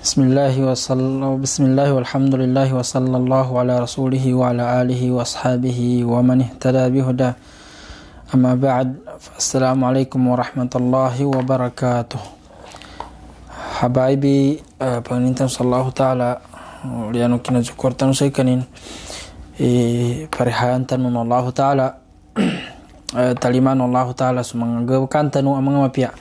Bismillah walhamdulillah wa sallallahu ala rasulihi wa ala alihi wa ashabihi wa man ihtada bihuda. Amma ba'd. Assalamualaikum warahmatullahi wabarakatuh. Habaibi pengintan sallallahu ta'ala lianu kina zukurtan usai kanin parihaan tanun Allah ta'ala taliman Allah ta'ala sumanggawakan tanu amang mapia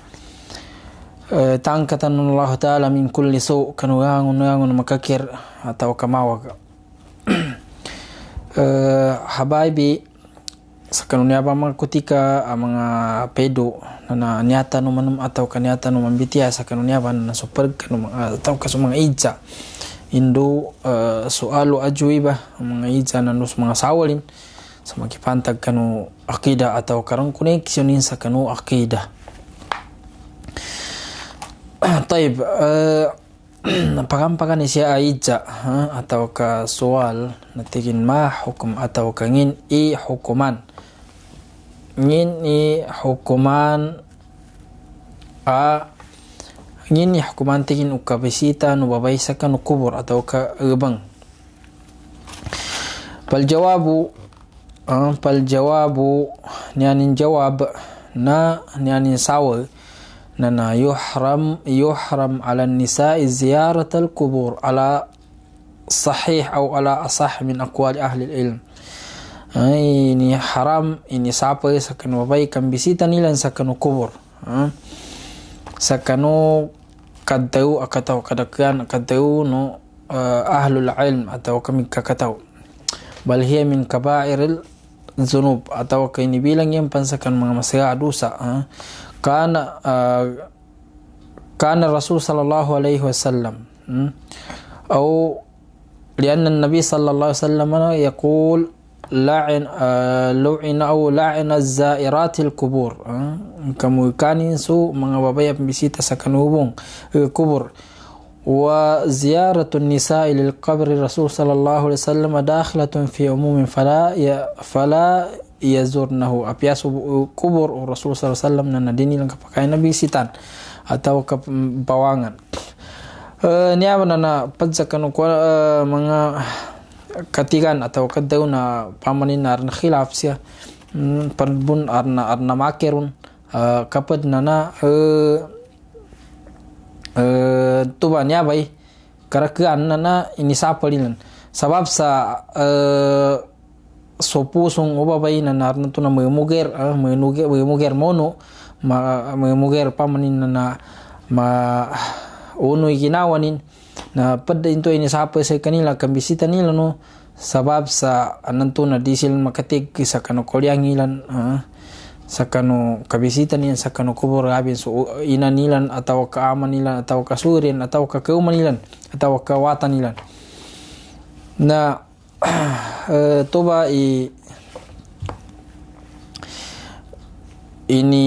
tangkatan Allah Ta'ala min kulli su' kanugangun makakir atau kamawag. Habaibi sa kanunya pa mga kutika mga pedo na nyata no manum atau kanyata no mambitiya sa kanunya pa na super kanu atau kaso mga idza indo soalo ajui ba mga idza na nus mga sawalin sa makipantag kanu akida atau karang koneksyonin sa kanu akida. Taib pagampagan siya aidza atau ka soal natigin ma hukum atau ka ngin i hukuman tigin ukabisita no babaysa ka no kubur atau ka gebang. Pal jawabu nianin jawab na nianin sawal nana yuhram ala nisa'i ziyaratul kubur ala sahih atau ala asah min aqwali ahli ilm. Ini haram, ini sapa sakano babai kan bisita nila sakano kubur. Sakano kadau akatau kadakan kadau no ahlul ilm atau kami kakatau. Bal hiya min kaba'iril dzunub atau kaini bilang yang pansakan mga masaya dosa. كان الرسول صلى الله عليه وسلم أو لأن النبي صلى الله عليه وسلم يقول لعن الزائرات القبور كم كان ينسو من بابايا بسيطة سكنوبون قبور وزيارة النساء للقبر الرسول صلى الله عليه وسلم داخلة في عموم فلا yazurnahu apiasu kubur Rasul sallallahu alaihi wasallam na dini lang kapakai nabi sitan atau kapawangan niya na padsakan ko mga katigan atau kadaw na pamanin na khilaf siya parbun arna makirun kapad na tuba niya bay karakaan na inisapalilan sabab sa sopusong ubabay na naran to na memuger mono memuger pamanin na unoy ginawanin na pada into ini sapa sa kanila kambisita nila no sabab sa ananto na disil makatig sa kano kolyangilan sa kano kabisita nilan sa kano kubur abin so ina nilan atau kaaman nilan atau kasurin atau kakauman nilan atau kawatan nilan na toba ini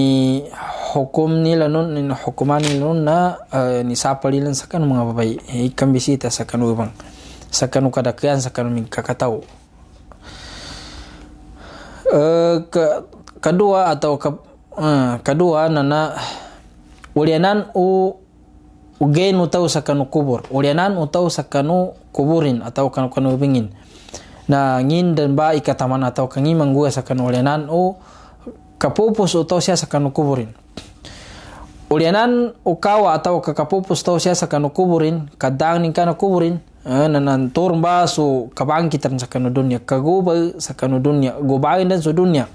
hukum nila nun ini hukuman nila nun na nisapalilan sa kanu mga babae ikang bisita sa kanu ubang sa kanu kadakyan sa kanu kakatao kedua atau kedua na ulianan ugain utaw sa kanu kubur ulianan utaw sa kanu kuburin atau kanu ubingin na ngin dan ba ikataman atau kangi manggua sa kanu ulianan kapupus utaw siya sa kanu kuburin ulianan ukawa atau kakapupus utaw siya sa kanu kuburin kadang ning kanu kuburin nanantur ba so kabangkitan sa kanu dunya kagubay sa kanu dunya gubayin dan sa dunya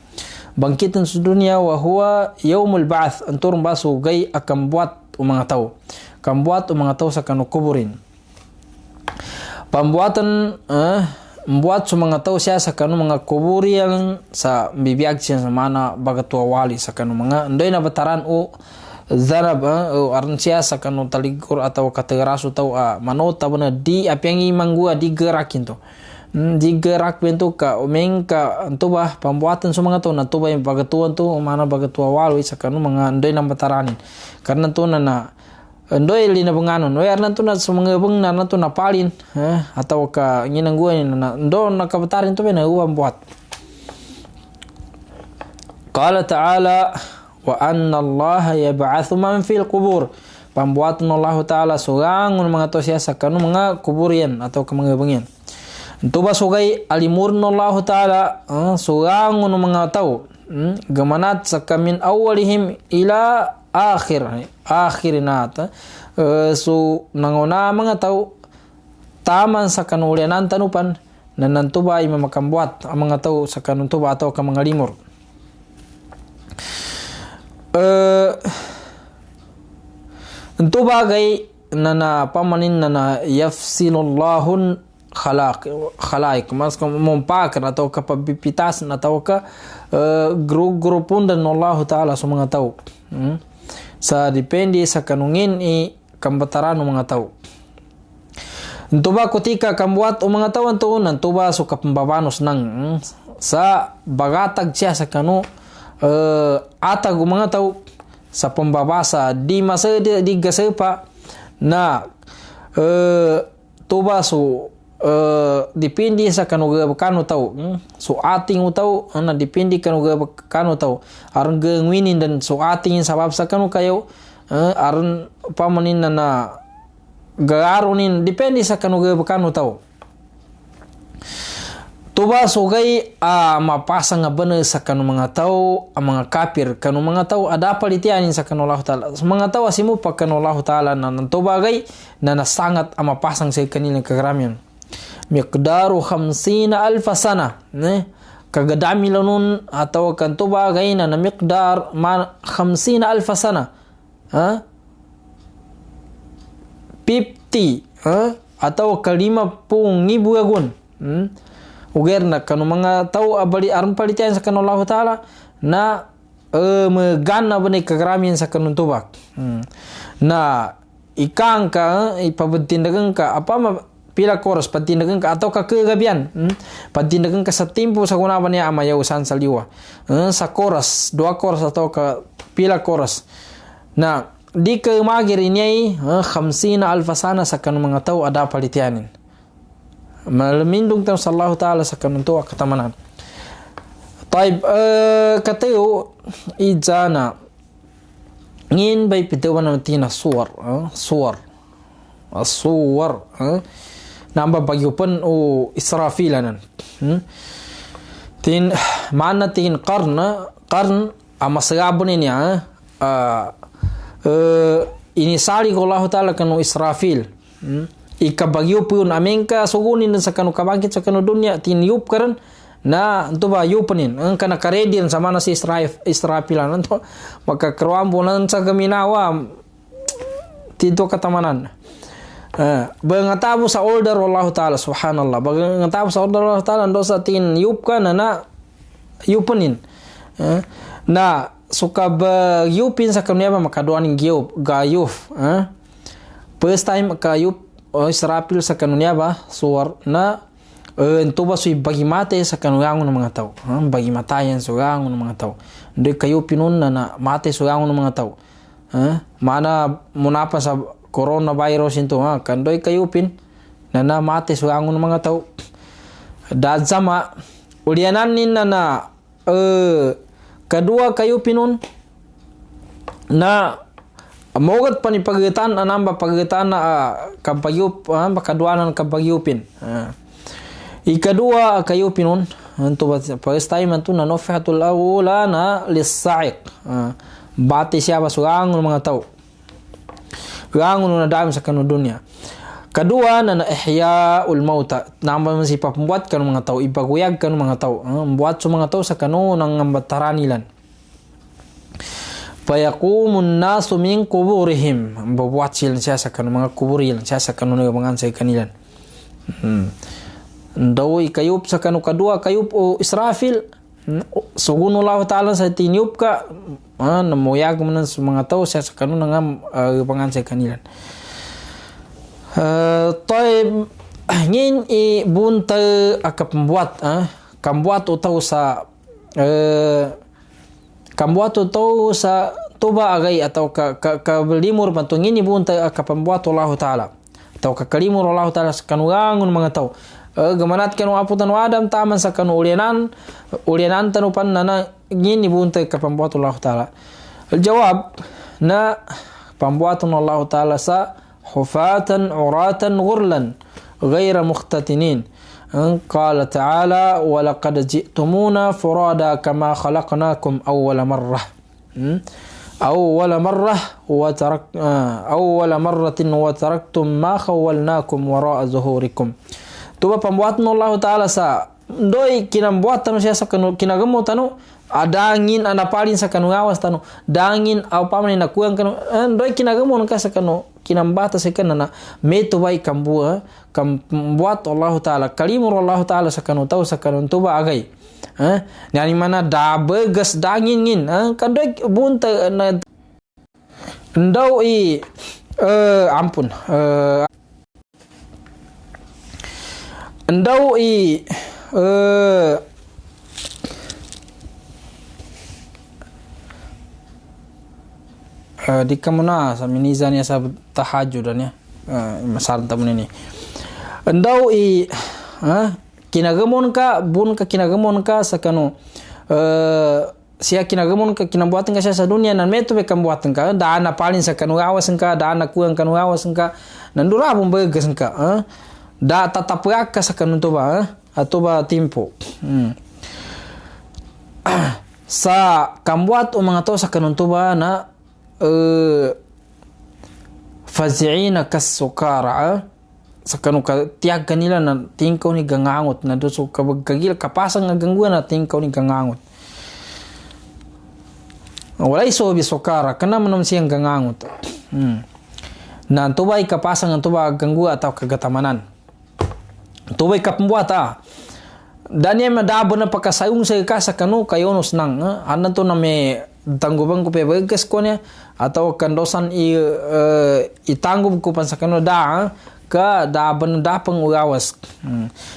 bangkitan sa dunya wa huwa yaumul ba'ath antur ba so gay akan buat umang tao sa kanu kuburin pembuatan membuat mga tao siya sa kanu mga kuburi yang sa bibiyag siya sa mana bagatua wali sa kanu mga ndoy na bataran o zanab aran siya sa kanu taligur atau katerasu tau manota bana di apiangi manggua digerakin to digerak bentuk ka umeng ka antubah pembuatan sa mga tao na tubah yung bagatuan to mana bagatua wali sa kanu mga ndoy na bataranin karena to na ndoy lina benganon we arna tuna sumenga beng na tuna palin atau ka nginang gua na ndo na kabatarin to na uam buat qala ta'ala wa anna allaha yab'athu man fil qubur pambuatan Allah Ta'ala surangun mga tau siya sa kanu mga kuburian atau ke mga bangyan. Tuba sugay alimurun Allah Ta'ala surangun mga tau gamanat sa kamin awalihim ila akhirinat. So nanguna mga tau taman sa kanulianan tanupan na nantuba ay mamakambuat ang mga tao sa kanuntuba atau ka mga limor. Nantuba gay na pamanin na yafsilullahun khalaik mas mumpakar atau kapabipitasan atau ka grupun dan Allah Ta'ala sa mga tao. Sa depende sa kanungin kambataran ng mga tao. Nantuba kutika kambuat o mga tao to nantuba so kapambabanos nang sa bagatag siya sa kanu atag o mga tao sa pambabasa di masa di gasepa na tuba so depende sa kanu tao so ating tao na depende kanu tao aron gawinin dan so ating sabab sa kanu kayo aron pamanin na gaaronin depende sa kanu tao. Tuba sugay mapasa nga bener sa kanu mga tao ang mga kafir kanu mga tao ada palitianin sa kanu Allah Ta'ala. Sa mga tao asimu pa kanu Allah Ta'ala na nantuba gay na nasangat ang mapasang sa kanilang kagramian. Miqdaru 50,000 sana. Kagadami lanun atau kantuba gay na miqdar 50,000 sana. 50 atau ka-50,000 agun. Uger na kanu mga tao abali aron palitian sa kanu Allah Ta'ala na magana ba ni kagramian sa kanun tubak. Na ikang ka ipabentindagan ka apa pila koros patindagan ka atau ka kagabian. Patindagan ka sa timpo sa kunaban niya amayaw san saliwa. Sa koros, 2 koros atau ka pila koros. Na di ka magir inyay 50,000 sana sa kanu mga tao ada palitianin. Malamindong tayo sa Allah Ta'ala sa kanun tuwa katamanan. Taib katayo ijana ngin bay pitawan ng tina suwar namba bagyupan o israfilanan tin mana tin qarn amasagabon niya inisali ko Allah Ta'ala kanu Israfil ikabagyo pun amengka sugunin sa kanu kabangkit sa kanu dunya tinyup karan na ito ba yupanin ang kana karedian sama na si Israfilan ito magkakrawambo na sa gaminawa tito katamanan bangatabo sa order Allah Ta'ala subhanallah bangatabo sa order Allah Ta'ala ando sa tinyup ka na yupanin na suka yupin sa kanyaba makaduan ng gayuf first time kayup Israfil sa kanyaba suwar na ito ba suy bagimate sa kanuyangon ng mga tao bagimatayan sa uyangon ng mga tao hindi kayupin nun na mate sa uyangon ng mga tao mana muna pa sa coronavirus ito kandoy kayupin na mate sa uyangon ng mga tao dadzama ulianan na kadua kayo pinun na mogat pa ni pagitan anamba pagitan na kapagyup kaduanan kapagyupin ikadua kayo pinun anto ba first time anto na nofatul awla na lisa'iq bati siya ba sugangon mga tao gangon na dami sa kanu dunya. Kadua na ihyaul mauta namba man si pambuat kanu mga tao ipaguyag kanu mga tao buat sa mga tao sa kanu ng ambataranilan fayaqumun nasu min quburihim babuat sila siya sa kanu mga kuburilan siya sa kanu ng mga sa kanilan daw ikayup sa kanu kadua kayup o Israfil sugun Allah Ta'ala sa tinyup ka namuyag man sa mga tao siya sa kanu ng mga sa kanilan. Taib ngin bunta akapambuat kambuat utaw sa tuba agay atau kalimur bantu ngin bunta akapambuat Allah Ta'ala atau kakalimur Allah Ta'ala sa kanugangon mga tao gamanat kanu aputan Adam taman sa kanu ulianan tanupan na ngin bunta akapambuat Allah Ta'ala. Aljawab na pembuatan Allah Ta'ala sa hufatan uratan ghurlan ghaira mukhtatinin. Qala ta'ala wa laqad ji'tumuna furada kama khalaqnakum awwala marrah. Awwala marratin wa taraktum ma khawwalnakum wara'a zuhurikum. Tuba pembuatan Allah Ta'ala sa doi kinambuatan siya sa kinagamu tanu adangin anapalin sa kanu awas tanu dangin au pamani na kuang kanu doi kinagamu ka sa kanu kinambata sa kanana meto bai kambua kambuat Allah Ta'ala kalimur Allah Ta'ala sa kanu tau sa kanu tuba agai yani mana da begas dangin ngin kan doi bunta na ndau i ampun ndau i di kamuna sa minizan ya sa tahajjudan ya masar tamun ini ndau i kinagamon ka bun ka kinagamon ka sa kanu siya kinagamon ka kinabuatan ka siya sa dunia nan meto be kambuatan ka daan na palin sa kanu awasan ka daan na kuang kanu awasan ka nandura bum begas ka da tataprak ka sa kanu to ba atau ba timpo sa kambuat o mga to sa kanun to ba na fazi'ina kas-sukara sa kanu ka tiag kanila na tingkaw ni gangangot na do so kabagkagil kapasang nga gangguan na tingkaw ni gangangot walay so bi sukara kana man siyang gangangot na tubay kapasang ang tuba gangguan atau kagatamanan tubay kapambuat danya madabo na pakasayong sa ka sa kanu kayonos nang anan to na may tanggubang ko pebegas ko niya atau kandosan itanggub ko pan sa kanu ka daban dapang ugawas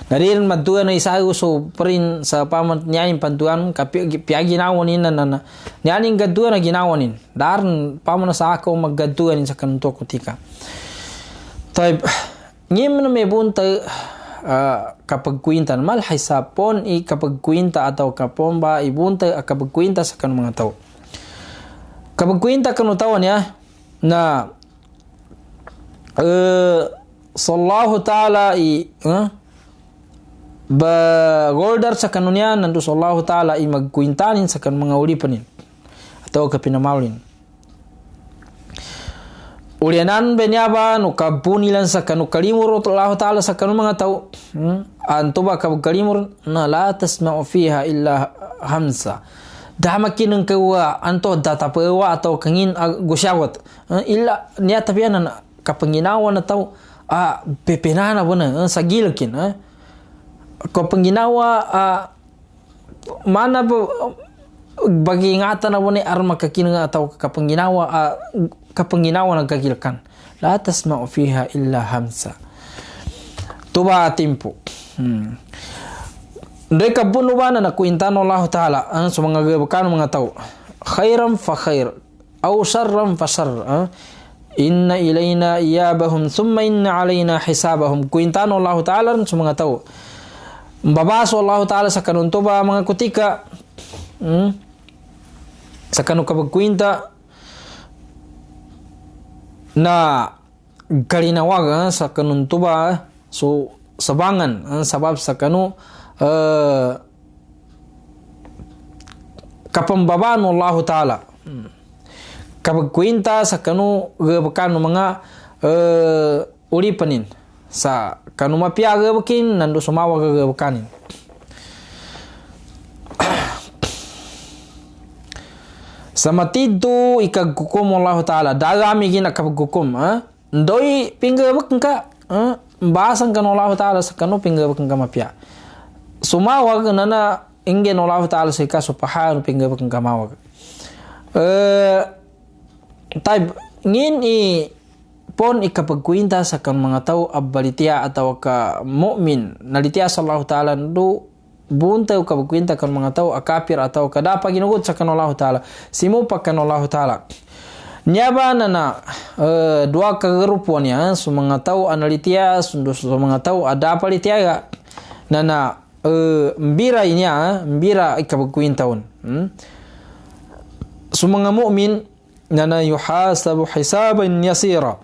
narin madua na isago so prin sa pamant nyayin pantuan kapia ginawanin na nyaning gadua na ginawanin daran pamana sa ako maggaduan sa kanto kutika type ngim na may bunta kapag kuinta mal hisapon kapag kuinta atau kapon ba ibunta kapag kuinta sa kanong mga tao kapag kuinta kanong tao niya na sallahu ta'ala ba goldar sa kanunya nandu sallahu ta'ala magkuintanin sa kanong mga ulipanin atau kapinamawlin ulianan benyaba no kabunilan sa kanu kalimur Allah Ta'ala sa kanu mga tao antuba kabag kalimur na la tasma'u fiha illa hamsa damakin ng kawa anto datapawa atau kangin gusyawat illa niya tabianan kapanginawa na tao pepinana bona sa gilkin kapanginawa mana bagi ingatan na bona arma kakinga atau kapanginawa nagkagilkan la tasma'u fiha illa hamsa tuba timpo ndai kabunu bana na kuintano Allah Ta'ala so mga gabakan mga tao khairan fa khair aw sharran fa shar inna ilayna iyabahum thumma inna alayna hisabahum kuintano Allah Ta'ala so mga tao mbabaso Allah Ta'ala sa kanun tuba mga kutika sa kanu kapag kuinta na kalinawaga sa kanun tuba so sabangan sabab sa kanu kapambabaan Allah Ta'ala kapag kuinta sa kanu gabakan mga ulipanin sa kanu mapia gabakin nando sumawa gabakanin sa matidto ikagkukum Allah Ta'ala dagami gina kapagkukum ndoi pinggabak ka basan kan Allah Ta'ala sa kanu pinggabak ka mapia sumawag na ingen Allah Ta'ala sa ikaso pahan pinggabak ka mawag type ngin pon ikapagkuinta sa kan mga tao abalitia atau ka mu'min nalitia sa Allah Ta'ala do bunta kapagkuinta kan mga tao akapir atau kadapa ginugot sa kan Allah Ta'ala simupak kan Allah Ta'ala nyaba na dua kagrupo niya so mga tao analitia sundo so mga tao ada palitia na mbira inya mbira ikapagkuintaon so mga mu'min nana yuhasabu hisaban yasira.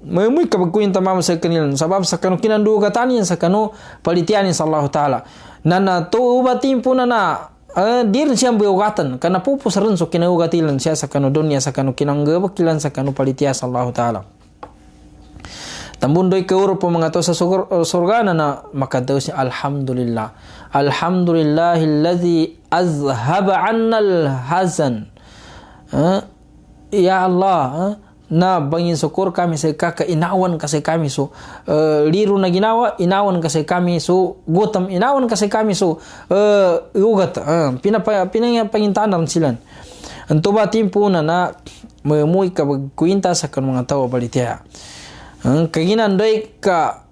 Memui kabakuin tamam sekanilan sabab sakanu kinandu katani sakanu palitiani sallallahu taala. Nana to ubatimpu nana dir siam beugatan karena pupu seren so kina ugatilan sia sakanu dunia sakanu kinangge bakilan sakanu palitia sallallahu taala. Tambun doi ke urup mengato sa surga nana maka dausnya alhamdulillah. Alhamdulillahilladzi azhaba 'annal hazan. Ya Allah, na bangin syukur kami sekaka inawan kasih kami so liru na ginawa inawan kasih kami so gutam inawan kasih kami so ugat pinangintanan silan anto ba timpo na memui ka kuinta sa kan mga tao balitia kaginan doy ka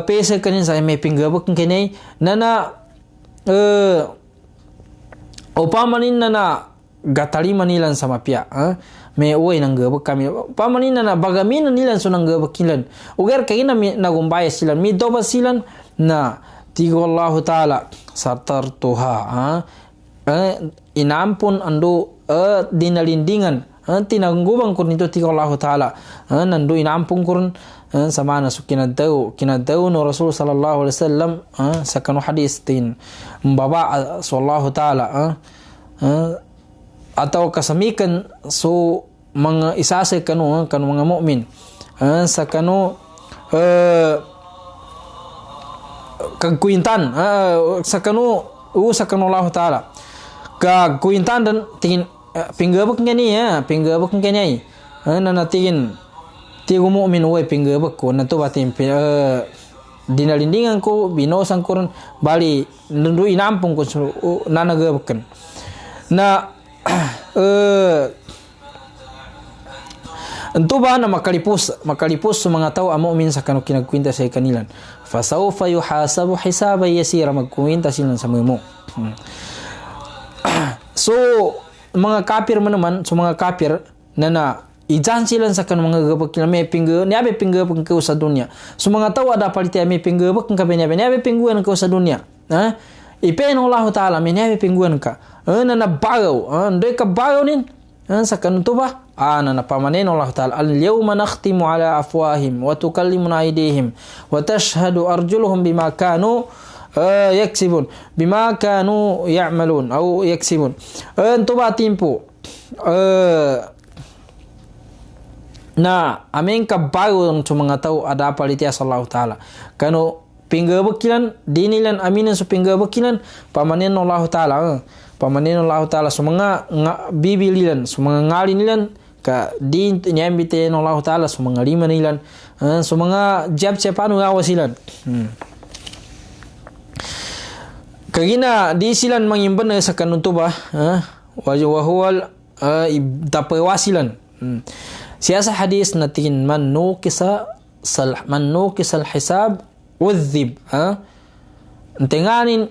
pesa kanin sa may pinggabak kenay nana opamanin na gatali manilan sa mapia me uy nang gabak kami pamanin na bagamin nilan so nang gabak kilan ugar kagina mi nagumbaya silan mi doba silan na tigo Allah taala satartuha inampun ando dinalindingan tinanggubang kun itu tigo Allah taala nando inampun kun sama na so kinadaw no Rasul sallallahu alaihi wasallam sa kanu hadis tin mbaba sallallahu taala atau kasamikan so mga isase kanu mga mukmin sa kanu kagkuintan sa kanu Allah taala kagkuintan dan tingin pinggabak ngani nanatingin tigo mukmin way pinggabak ko nato batin dinalindingan ko binosan ko bali nundu inampung ko nanagabakan na Entu ba na makalipus sa mga tao ang mu'min sa kanu kinagkwinta sa kanilan fasawfa yuhasabu hisaban yasira magkwinta sila sa mo. So mga kafir man naman so mga kafir na ijan sila sa kanu mga gabak kila may pingga niabe pingga pang sa dunia so mga tao ada paliti may pingga bak ka niabe pingguan ka sa dunia ipen Allah taala may niabe pingguan ka na bagaw ndoy ka bagaw nin sa kanu to ba na pamanin Allah taala al-yawma nakhtimu ala afwahim wa tukallimuna aydihim wa tashhadu arjuluhum bima kanu yaksibun bima kanu ya'malun au yaksibun to ba timpo na amin ka bago sa mga tao ada palitia sallallahu taala kanu pinggabakilan dinilan aminan sa pinggabakilan pamanin Allah taala sa mga bibililan sa mga ngalinilan ka din nyambite Allah taala sa mga lima nilan sa mga jab-jabanu awasilan kagina di silan mangimban sa kanunto ba wajhuwal tapawasilan siya sa hadis na tingin man nukisal hisab udhib tenganin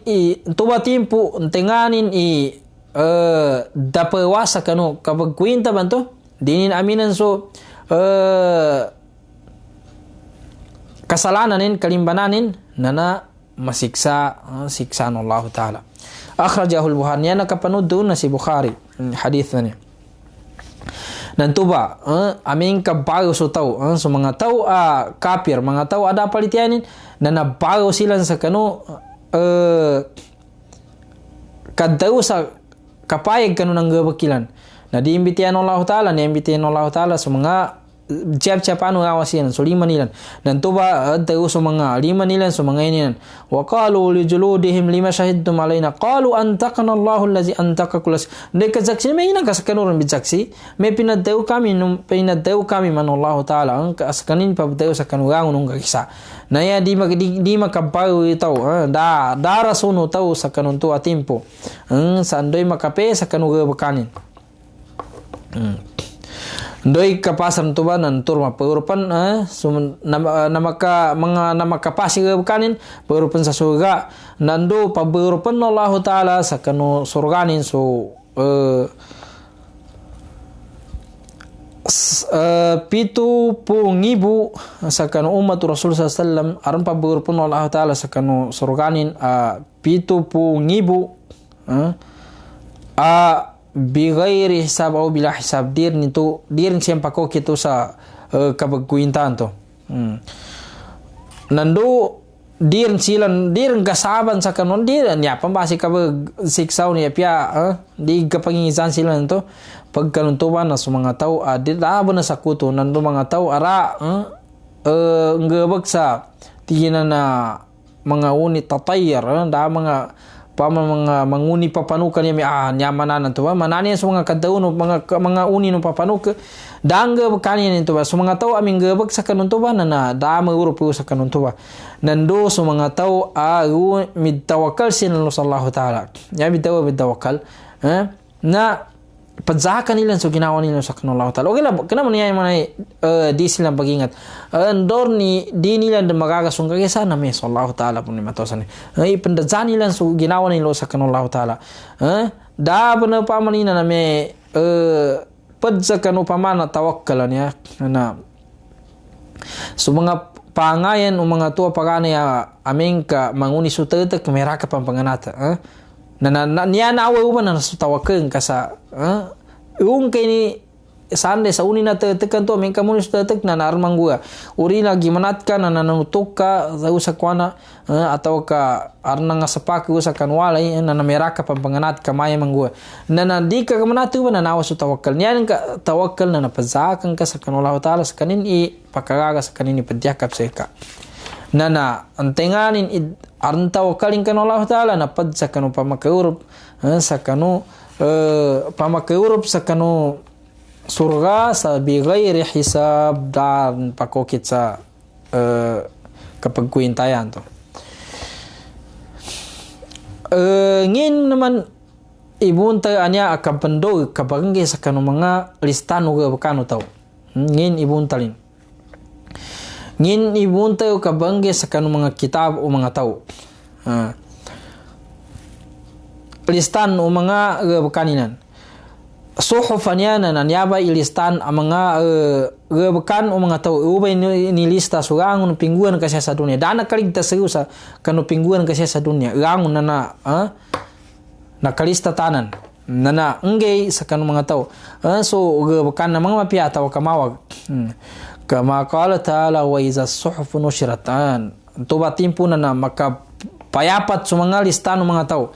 tuba timpo tenganin dapawasa kanu kapag kwinta banto dinin aminan so kasalananin kalimbananin nana masiksa siksa Allah taala akhrajahu al-Bukhari yana kapanud doon na si Bukhari hadith na niya nantuba amin kabago so tao so mga tao kafir mga tao ada palitianin na nabago sila sa kanu kadaw sa kapayag kanu ng gabakilan na diimbitian Allah taala sa mga jab-jabanu awasin so lima nilan nantuba daw sa mga lima nilan so mga inilan wa qalu li juludihim lima shahidtum alaina qalu antaqana Allahu allazi antaqa kullas nekazaksi may nagaskanuran bizaksi may pinadaw kami man Allah taala ang kaskanin pabdaw sa kanugang nung kagisa na ya di makabaw itaw dara suno taw sa kanunto atimpo sa andoy makape sa kanuga bakanin Doi kapasan tu ba nan tur mapeurupan namakapasi kanin peurupan sa surga nando pabeurupan Allah taala sa kanu surganin so 70,000 sa kanu umat Rasul sallallahu alaihi wasallam aron pabeurupan Allah taala sa kanu surganin 70,000 bighairi hisab au bila hisab dir siyang pakok itu sa kabagkuintan to. Nando dir silan dir gasaban sa kanon dir nya pambasi kabag siksaw ni pia di kapangingisan silan to pagkanon to na sa mga tao di na sa kuto nando mga tao ara ngebag sa tingnan na mga uni tatayyar da mga mga manguni papanukan niya nyamanan to manani sa mga kadaw no mga uni no papanuk dangga kanin to ba so mga tao aming gebag sa kanon to ba na da maurupo sa kanon to ba nando so mga tao mid tawakkal sin Allah sallallahu taala ya mid tawakkal na padzakan nila so ginawa nila sa kanon Allah taala okay lang kana man niya man di sila pagingat andor ni di nila magagasong kay sana may sallallahu taala pun matosan ay pandazan nila so ginawa nila sa kanon Allah taala da bana pamanina na may padzakan upamana tawakkalan ya na so mga pangayan o mga tuwa pagana ya aming ka manguni sutetek meraka pampanganata niya na awa na sa tawakan kasa yung kay ni sande sa uni na tetekan to aming kamuni sutetek na narmang gua uri na gimanat ka na nanutok ka sa usakwana atau ka arna nga sapak usa kanwalay na nameraka pampanganat kamay manggua na di ka kamanatu ba na nawa sa tawakkal niya ka tawakkal na napazakan ka sa kanwala taala sa kanin pakagaga sa kanin ipadyakap sa ka na antenganin arn tawakkalin kanwala taala na pad sa kanu pamakaurup sa kanu pamakaurup sa kanu surga sa bighairi hisab dan pakokit sa kapagkuintayan to ngin naman ibunta anya akapendo kapagge sa kanu mga listan uga bakano taw ngin ibuntalin ngin ibunta kapagge sa kanu mga kitab o mga taw listan o mga bakaninan suhufan yan na nanyaba ilistan ang mga gabakan o mga tao ubay nilista so gangon pingguan kasi sa dunia dana kaligtas sa kanu pingguan kasi sa dunia gangon na nakalista tanan na engay sa kanu mga tao so gabakan na mga mapiyata o kamawag kama qala ta'ala wa iza suhufu nushiratan tuba timpo na makapayapat sa mga listan ng mga tao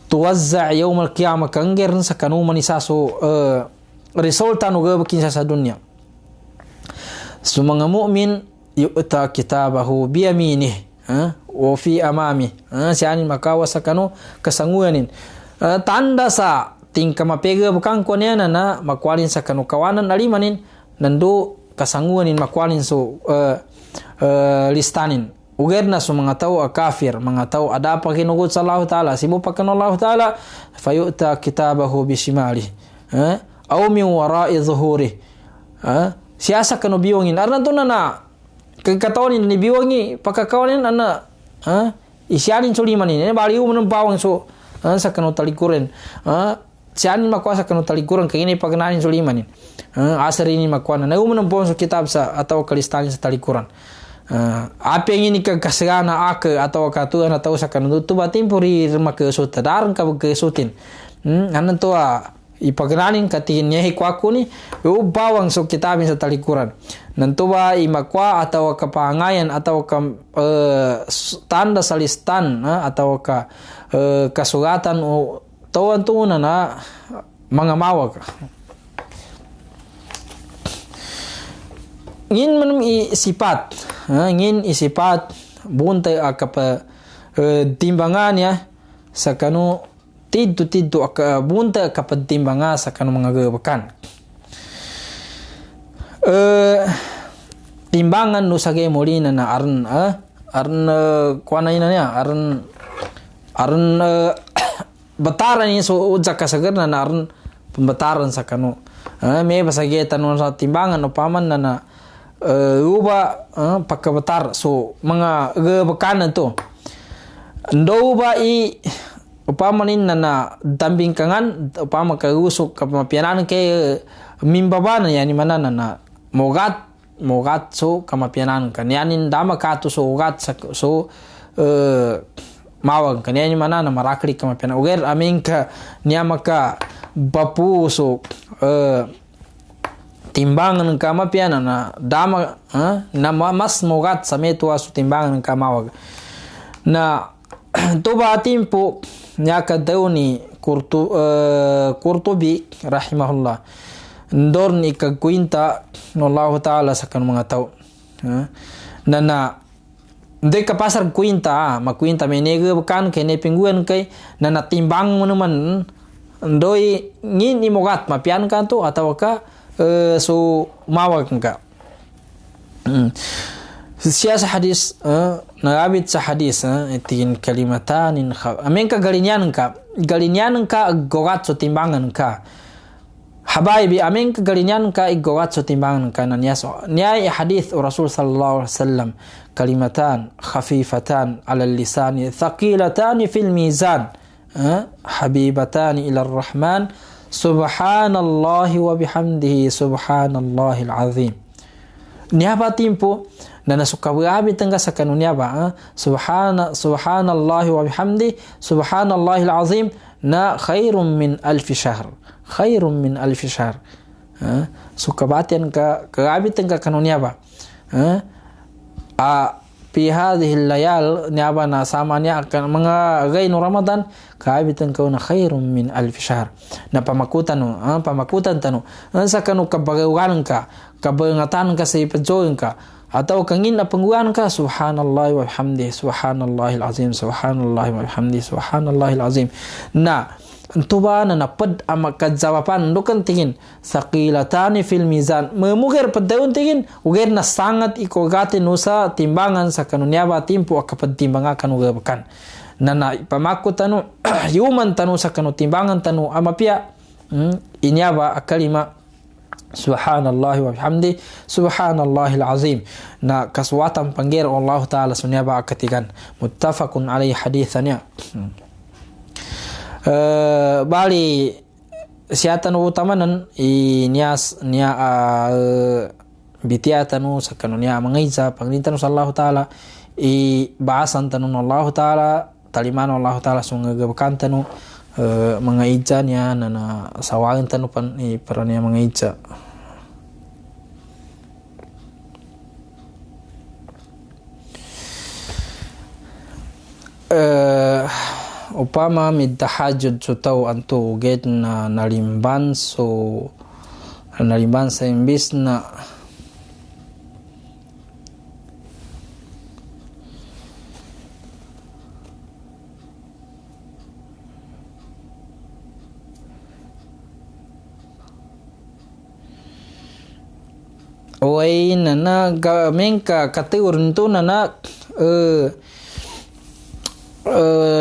tuwazza yawm al-qiyamah kangger sa kanu manisa so resulta no gabakin sa dunya so mga mu'min yu'ta kitabahu bi yaminih wa fi amami sianin makawa sa kanu kasanguanin tanda sa tingka mapega bukan ko niya na makwalin sa kanu kawanan alimanin nando kasanguanin makwalin so listanin uger na so mga tao kafir mga tao ada pa kinugod sa Allah taala sibo pa kanu Allah taala fayu'ta kitabahu bishimali aw min wara'i zuhuri siasa kanu biwangin arna to na kagkatawanin ni biwangi pakakawanin ana isianin sulimanin baliu menumpawang so sa kanu talikuren sianin makuasa kanu talikuren kay ini pagnanin sulimanin asarin makuana na menumpawang so kitab sa atau kalistanin sa talikuran apa yang ini kekasihana ake atau katuan atau sakan tu batin puri rumah kesutan darang kau kesutin anan tu ipagnanin katinnya hikwaku ni bawang so kitabin sa talikuran nantu ba imakwa atau kapangayan atau tanda salistan atau kasugatan o tawan tu na mga mawag ngin manum isipat ngin isipat buntay akapa timbangan ya sa kanu tiddu buntay akapa timbangan sa kanu mga gabakan timbangan no sage molina na arn kuana ina ya arn bataran ni so ujaka sagar na arn pembataran sa kanu may basage tanong sa timbangan no paman na uba pagkabatar so mga gabakan to ndo ba upamanin na dambing kangan upama kausok kamapianan kay mimbabana yani manana na mogat so kamapianan kan yanin dama kato so ugat so mawag kanya mana na marakli ka mapian uger amin ka niya maka bapuso timbangan ka mapian na dama na mas mogat sa metua su timbangan ka mawag na tuba timpo niya ka daw ni Qurtubi rahimahullah ndor ni kagkwinta no Allah Ta'ala sa kan mga tao na hindi ka pasar kwinta makwinta may kan kay nepingguan kay na natimbang mo naman ndoy ngin imogat mapian ka to ataw ka so mawag ka siya sa hadis nagabit sa hadis itin kalimatanin amin ka galinyan ka gogat so timbangan ka habayibi amin ka galinyan ka gogat so timbangan ka na niya hadis o Rasul sallallahu alaihi wasallam kalimatan khafifatan ala lisani thaqilatan fil mizan habibatan ila ar-rahman subhanallahi wa bihamdihi subhanallahi al-azim niya ba timpo na nasukawabi tangga sa kanunya ba subhanallahi wa bihamdi subhanallahi al-azim na khairun min alf shahr sukabatian ka kawabi tangga kanunya ba fi hadhihi al-layal niaba na sama niya akan mga gaino Ramadan kaabitan ka na khairun min alf shahr na pamakutan tano sa kanu kabagawan ka kabangatan ka sa ipadjoin ka atau kangin na pangguan ka subhanallahi wa bihamdihi subhanallahi al-azim subhanallahi wa bihamdihi subhanallahi al-azim na tuba na napad ang magkadzawapan dukan tingin saqilatani fil mizan memuger padayon tingin uger na sangat ikogatin sa timbangan sa kanunyaba timpo akapad timbanga kanugabakan na ipamakot tanu yuman tanu sa kanu timbangan tanu amapia inyaba akalima subhanallahi wa bihamdi subhanallahi al-azim na kaswatan panggir Allah Ta'ala sunyaba akatigan muttafaqun alaihi hadithannya bali siatan utamanan niya bitiatan sa kanunya mangiza panglintan sa Allah Ta'ala bahasan tanun Allah Ta'ala taliman Allah Ta'ala sungagabakan tanu mga ija niya na sawagin tanu pan para niya mga ija upama midahajud so tao anto get na nalimban sa imbis na Oi nana mengka kateur nto nana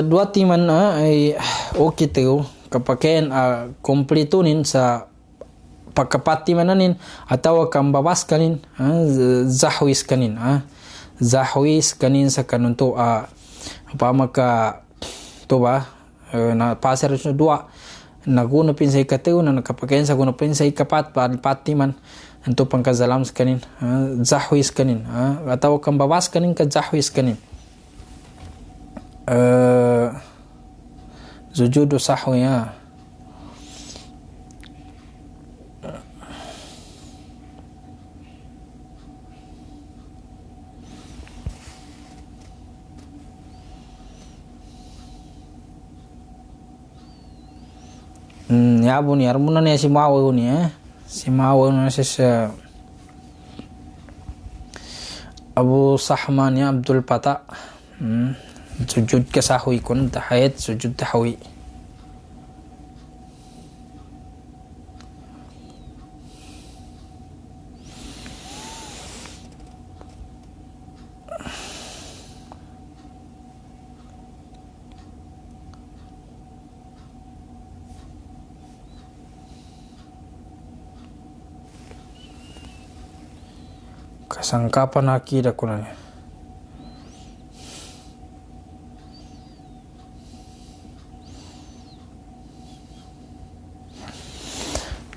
dua timan ay okay teo kapakain kompletunin sa pagkapati mananin atawa kang babas kanin zahwis kanin sa kanunto pamaka to ba na pasar sa dua nagunapin sa ikateo na nakapakain sa gunapin sa ikapat pati man anto pangkazalam kanin zahwis kanin atawa kang babas kanin ka zahwis kanin sujudu sahwi ya buni armuna ne si mawa ni si mawa na sa Abu Sahman ya Abdul Pata sujud ke sahwi kun tahayat sujud tahwi kasangkapan akida kunanya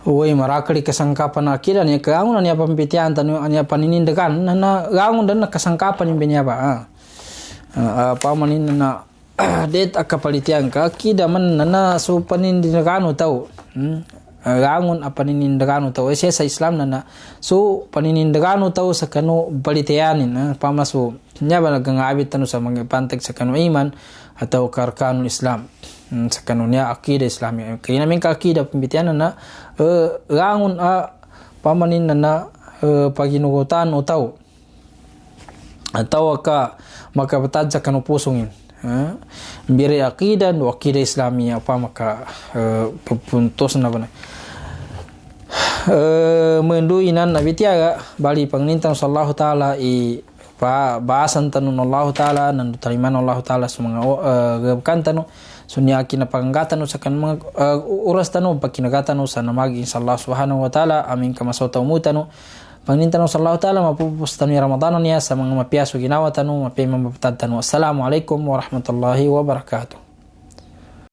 Uy marakali kasangkapan akida niya kaangon niya pampitian tanu niya paninindagan na gaangon dan kasangkapan yung binya ba pamanin na det akapalitian ka akida man nana so paninindagano tau rangun apa ninindagano tau sa Islam nana so paninindagano tau sa kanu balitianin pamaso nya ba nagangabit tanu sa mga pantag sa kanu iman atau karkanul Islam sa kanu nya akida Islami kaya namin ka akida pambitian na rangun pamanin nana paginugutan o tau atau ka makapatad sa kanu pusungin biri akidah do akidah Islami apa maka puntos na ba mendu inan nabi tiaga bali pangnintang sallallahu taala i bahasan tanun Allah taala nan tariman Allah taala sumanga gabkan tanu sunya kina panggatan usakan mga uras tanu pakinagatan sa namagi sallallahu subhanahu wa taala amin kama sawta umutanu Pangintan sallallahu taala mapupus tanu Ramadan niya sa mga mapiaso ginawa tanu mapimambapatad tanu. Assalamualaikum warahmatullahi wabarakatuh.